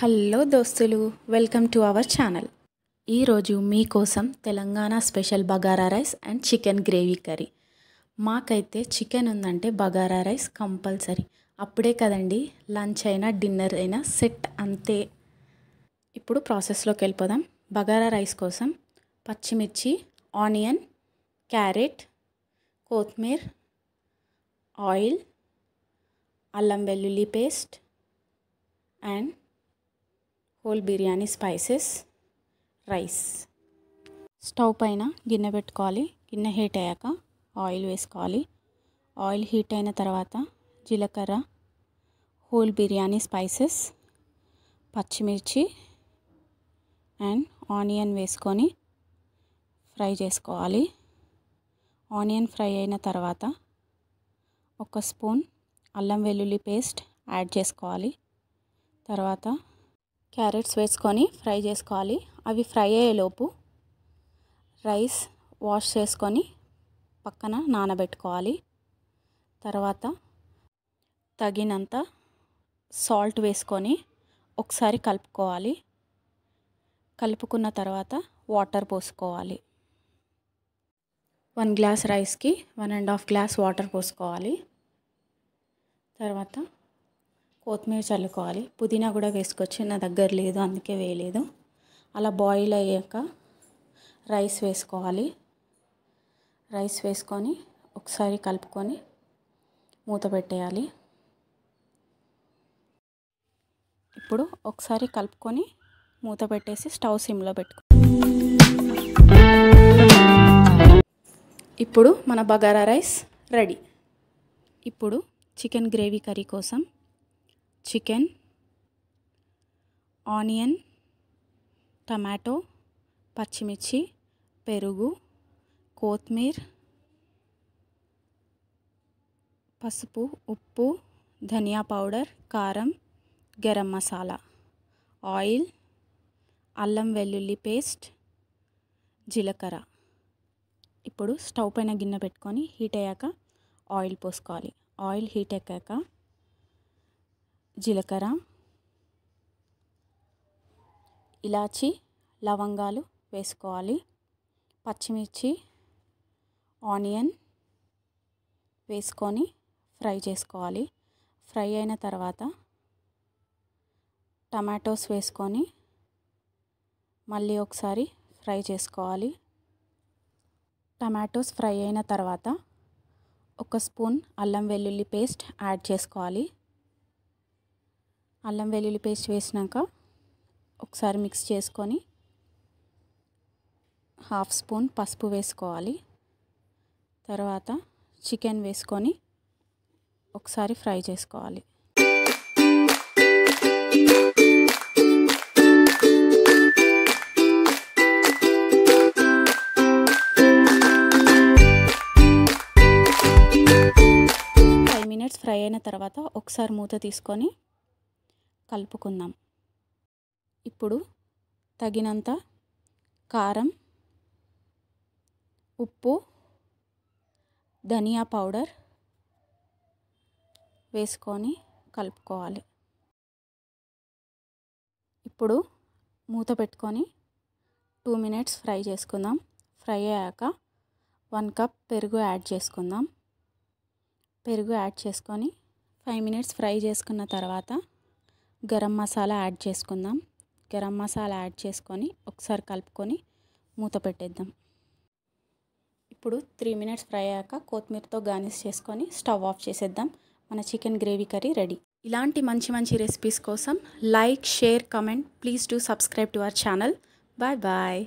Hello దోస్తులు, welcome to our channel. ఈరోజు మీకోసం Telangana special bagara rice and chicken gravy curry. మాకైతే చికెన్ ఉందంటే బగారా రైస్ కంపల్సరీ. అప్పుడే కదండి లంచ్ అయినా డిన్నర్ అయినా సెట్ అంతే. ఇప్పుడు ప్రాసెస్లోకి వెళ్ళిపోదాం. బగారా రైస్ కోసం పచ్చిమిర్చి, ఆనియన్, క్యారెట్, కొత్తిమీర, ఆయిల్, అల్లం వెల్లుల్లి paste and whole biryani spices, rice. Stove పైన గిన్నె పెట్టుకోవాలి. గిన్నె హీట్ అయ్యాక ఆయిల్ వేసుకోవాలి. ఆయిల్ హీట్ అయిన తర్వాత జీలకర్ర, హోల్ బిర్యానీ స్పైసెస్, పచ్చిమిర్చి అండ్ ఆనియన్ వేసుకొని ఫ్రై చేసుకోవాలి. ఆనియన్ ఫ్రై అయిన తర్వాత ఒక స్పూన్ అల్లం వెల్లుల్లి పేస్ట్ యాడ్ చేసుకోవాలి. తర్వాత క్యారెట్స్ వేసుకొని ఫ్రై చేసుకోవాలి. అవి ఫ్రై అయ్యేలోపు రైస్ వాష్ చేసుకొని పక్కన నానబెట్టుకోవాలి. తర్వాత తగినంత సాల్ట్ వేసుకొని ఒకసారి కలుపుకోవాలి. కలుపుకున్న తర్వాత వాటర్ పోసుకోవాలి. 1 గ్లాస్ రైస్కి 1.5 గ్లాస్ వాటర్ పోసుకోవాలి. తర్వాత కొత్తిమీర చల్లుకోవాలి. పుదీనా కూడా వేసుకోవచ్చు, నా దగ్గర లేదు అందుకే వేయలేదు. అలా బాయిల్ అయ్యాక రైస్ వేసుకోవాలి. రైస్ వేసుకొని ఒకసారి కలుపుకొని మూత పెట్టేయాలి. ఇప్పుడు ఒకసారి కలుపుకొని మూత పెట్టేసి స్టవ్ సిమ్లో పెట్టుకో. ఇప్పుడు మన బగారా రైస్ రెడీ. ఇప్పుడు చికెన్ గ్రేవీ కర్రీ కోసం చికెన్, ఆనియన్, టమాటో, పచ్చిమిర్చి, పెరుగు, కొత్తిమీర, పసుపు, ఉప్పు, ధనియా పౌడర్, కారం, గరం మసాలా, ఆయిల్, అల్లం వెల్లుల్లి పేస్ట్, జీలకర్ర. ఇప్పుడు స్టవ్ పైన గిన్నె పెట్టుకొని హీట్ అయ్యాక ఆయిల్ పోసుకోవాలి. ఆయిల్ హీట్ ఎక్కాక జీలకర్ర, ఇలాచి, లవంగాలు వేసుకోవాలి. పచ్చిమిర్చి, ఆనియన్ వేసుకొని ఫ్రై చేసుకోవాలి. ఫ్రై అయిన తర్వాత టమాటోస్ వేసుకొని మళ్ళీ ఒకసారి ఫ్రై చేసుకోవాలి. టమాటోస్ ఫ్రై అయిన తర్వాత ఒక స్పూన్ అల్లం వెల్లుల్లి పేస్ట్ యాడ్ చేసుకోవాలి. అల్లం వెల్లుల్లి పేస్ట్ వేసినాక ఒకసారి మిక్స్ చేసుకొని 1/2 స్పూన్ పసుపు వేసుకోవాలి. తర్వాత చికెన్ వేసుకొని ఒకసారి ఫ్రై చేసుకోవాలి. ఫ్రై అయిన తర్వాత ఒకసారి మూత తీసుకొని కలుపుకుందాం. ఇప్పుడు తగినంత కారం, ఉప్పు, ధనియా పౌడర్ వేసుకొని కలుపుకోవాలి. ఇప్పుడు మూత పెట్టుకొని 2 మినిట్స్ ఫ్రై చేసుకుందాం. ఫ్రై అయ్యాక 1 కప్ పెరుగు యాడ్ చేసుకుందాం. పెరుగు యాడ్ చేసుకొని 5 మినిట్స్ ఫ్రై చేసుకున్న తర్వాత గరం మసాలా యాడ్ చేసుకుందాం. గరం మసాలా యాడ్ చేసుకొని ఒకసారి కలుపుకొని మూత పెట్టేద్దాం. ఇప్పుడు 3 మినిట్స్ ఫ్రై అయ్యాక కొత్తిమీరతో గార్నిష్ చేసుకొని స్టవ్ ఆఫ్ చేసేద్దాం. మన చికెన్ గ్రేవీ కర్రీ రెడీ. ఇలాంటి మంచి రెసిపీస్ కోసం like, share, comment. Please do subscribe to our channel. Bye bye.